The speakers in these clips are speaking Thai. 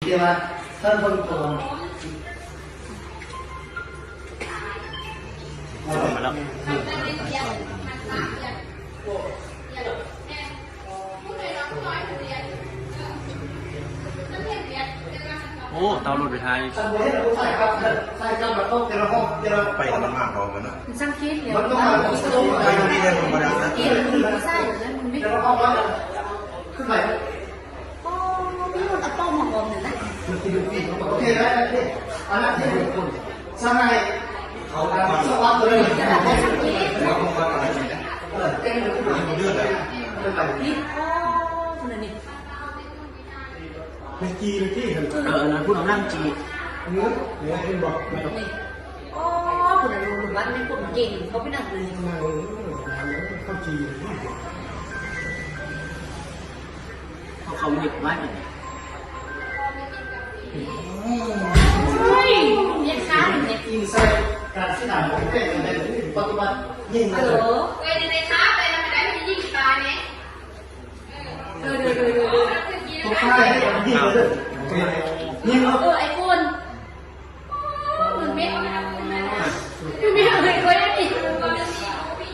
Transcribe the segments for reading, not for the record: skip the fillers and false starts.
เดี๋ยวมาท่านคนตัวมาแล้วโอ้เตาหลุดไปไทยไปมันมากพอมันอ่ะ สังเกตเดี๋ยว ไปตรงนี้ได้ธรรมดานะ เกี่ยวกับไส้แล้วมันไม่ขึ้นไป โอ้พี่คนตะป้อมหอมเลยนะ โอเคได้ที่อันนั้นที่คุณสมัยเขาสวัสดิ์เลย เราต้องมาอะไรเนี่ย เต็มเลย เลือดอ่ะ นี่โอ้คนนี้ เป็นจีเป็นที่เห็น นะพูดเอานั่งจี เนื้อเป็นบอกไม่ต้อง นี่โอ้คนนี้รู้ว่าเป็นคนเก่งเขาเป็นนักเรียน เข้าจี เขาเห็บไว้เหมือน เฮ้ยเนี่ยค้าเนี่ย อินไซด์การที่หนังผมเป็นในปัจจุบันยิ่ง เอ เลย อ เว้ยในท้าไปแล้วมันได้ไม่ยิ่งตายเนี่ย ผมใช่ยิ่งเลยยิ่งแล้ว ไอ้คนมันไม่เคยได้ดิ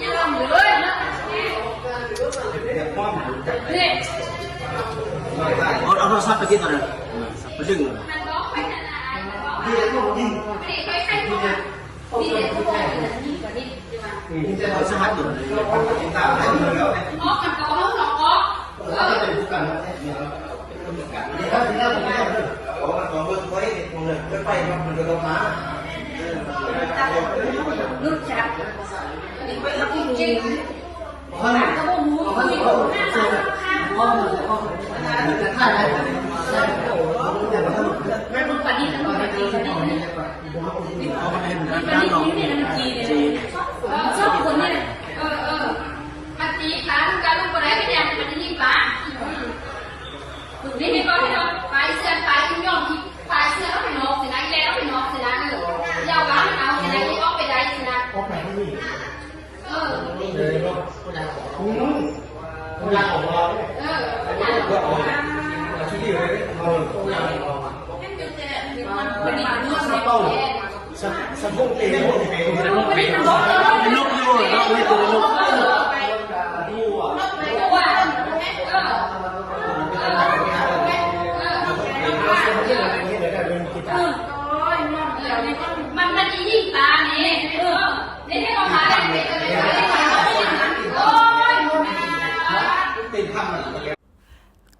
ยังลำเลยนะเนี่ย เอาโทรศัพท์ไปกินก่อนเลยไปดึงเลย มันร้องไปขนาดไหนร้อง ยิ่งแล้วยิ่ง ไม่ได้ค่อยใช้ตัว นี่เด็กเขาบอกว่านี่กว่านี้ใช่ไหม ยิ่งจะ เอาสมัครอยู่เลย กินตาได้เลยแล้ว ออกกันก็ห้องหลอกออก เราจะเป็นผู้กันนะเดี๋ยวถ้าถึงแล้วผมไม่ได้เลย เพราะมันต้องเบิกไว้ตรงนั้นไปมันจะลงมา รู้จักแล้วก็จริง เพราะนั่น ก็บอกมู เพราะนั่นเขาเจอห้องห้องแต่ถ้าได้ใช่โอ้โหอย่างนั้น มันมันปฏิทินมันปฏิทิน เอาไปให้มัน มันป นั่ง ฏิ ลง ทินเนี่ยมันจีเนี่ยชอบคนเนี่ย มันตีขาลูกการลูกอะไรไม่ได้มันจะยิ่งปานี่ให้ก่อนให้ก่อนไปเสื้อไปคุณยอมที่ไปเสื้อแล้วไปนอกสินะแล้วไปนอกสินะยาวบ้านเอาสินะยิ่งออกไปได้สินะ ออกแบบนี้ เ เลยก็เวลาของเรา ออ ที่นี่เลยเรา มันมีเรื่อง สะโพกสะโพกเองเอง มันไม่มันบอกเลย เป็นนกอยู่นกนี่ตัวเป็นนก มันจะยิ่งตาเนี่ยนี่ให้เราหาอะไรโอ้ย ติดทำอะไร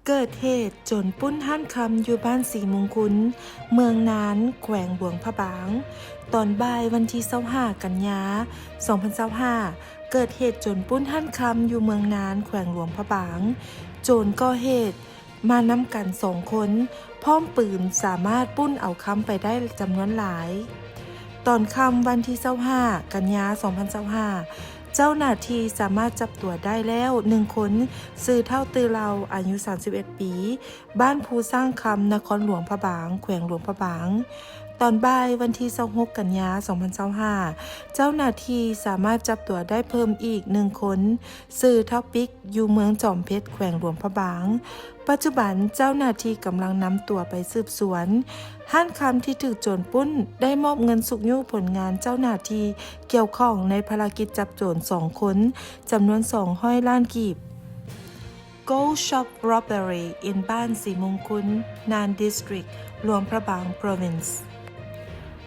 เกิดเหตุโจรปุ้นหั่นคำอยู่บ้านสีมงคุลเมืองนานแขวงหลวงพระบาง ตอนบ่ายวันที่25กันยา2025เกิดเหตุโจรปุ้นหั่นคำอยู่เมืองนานแขวงหลวงพระบาง โจรก่อเหตุมานำกัน2 คนพร้อมปืนสามารถปุ้นเอาคำไปได้จำนวนหลาย ตอนค่ำวันที่25กันยา2025เจ้าหน้าที่สามารถจับตัวได้แล้ว1 คนซื่อเท่าตือเราอายุ31 ปีบ้านภูสร้างคำนครหลวงพระบางแขวงหลวงพระบางตอนบ่ายวันที่26กันยา2025เจ้าหน้าที่สามารถจับตัวได้เพิ่มอีก1 คนซื่อเท่าปิกอยู่เมืองจอมเพชรแขวงหลวงพระบางปัจจุบันเจ้าหน้าที่กำลังนำตัวไปสืบสวนหั่นคำที่ถูกโจรปุ้นได้มอบเงินสุกยุผลงานเจ้าหน้าที่เกี่ยวข้องในภารกิจจับโจร2 คนจำนวน200 ล้านกีบ Gold Shop Robbery in บ้านสีมงคุลนาน District หลวงพระบาง Province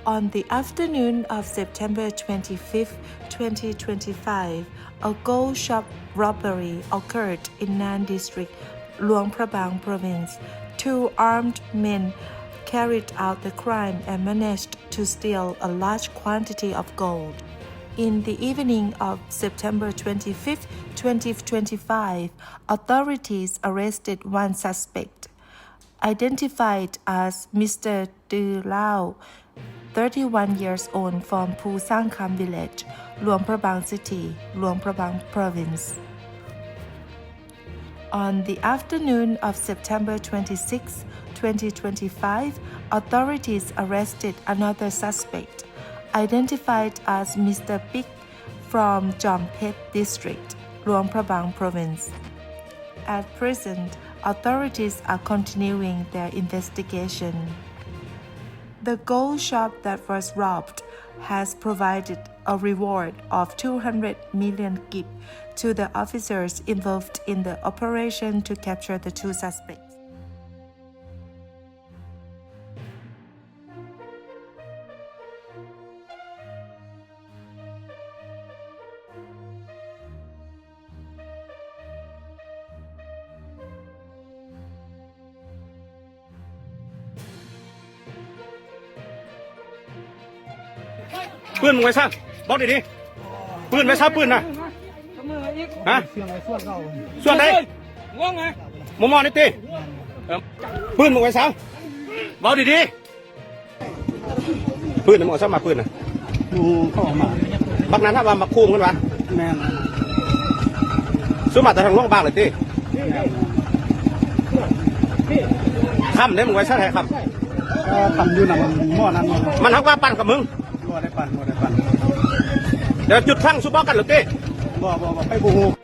On the afternoon of September 25, 2025, a gold shop robbery occurred in Nan District, Luang Prabang Province. 2 armed men carried out the crime and managed to steal a large quantity of gold. In the evening of September 25, 2025, authorities arrested one suspect, identified as Mr. Tu Lao, 31 years old from Pu Sang Kam Village, Luang Prabang City, Luang Prabang Province. On the afternoon of September 26, 2025, authorities arrested another suspect, identified as Mr. Pik from Jom Phet District, Luang Prabang Province. At present, authorities are continuing their investigation. The gold shop that was robbed has provided a reward of 200 million kip to the officers involved in the operation to capture the two suspects. ปืนมึงไว้ซะบอกดีๆปืนไว้ซะปืนนะฮะส่วนไหนง่วงไงมอนี่ตีปืนมึงไว้ซะบอกดีๆปืนมึงเอาซะมาปืนนะเข้ามาบักนั้นถ้าว่ามาคู่กันวะแม่นสู้มาแต่ทางล่องบางเลยตีคำเนี่ยมึงไว้ซะแท้ครับคำอยู่หนังหม้อนั้นมันทักว่าปั่นกับมึงบ่ได้ปั่นเดี๋ยวจุดทั้งซุปเปอร์กันหรือตีบ่ไปบูฮู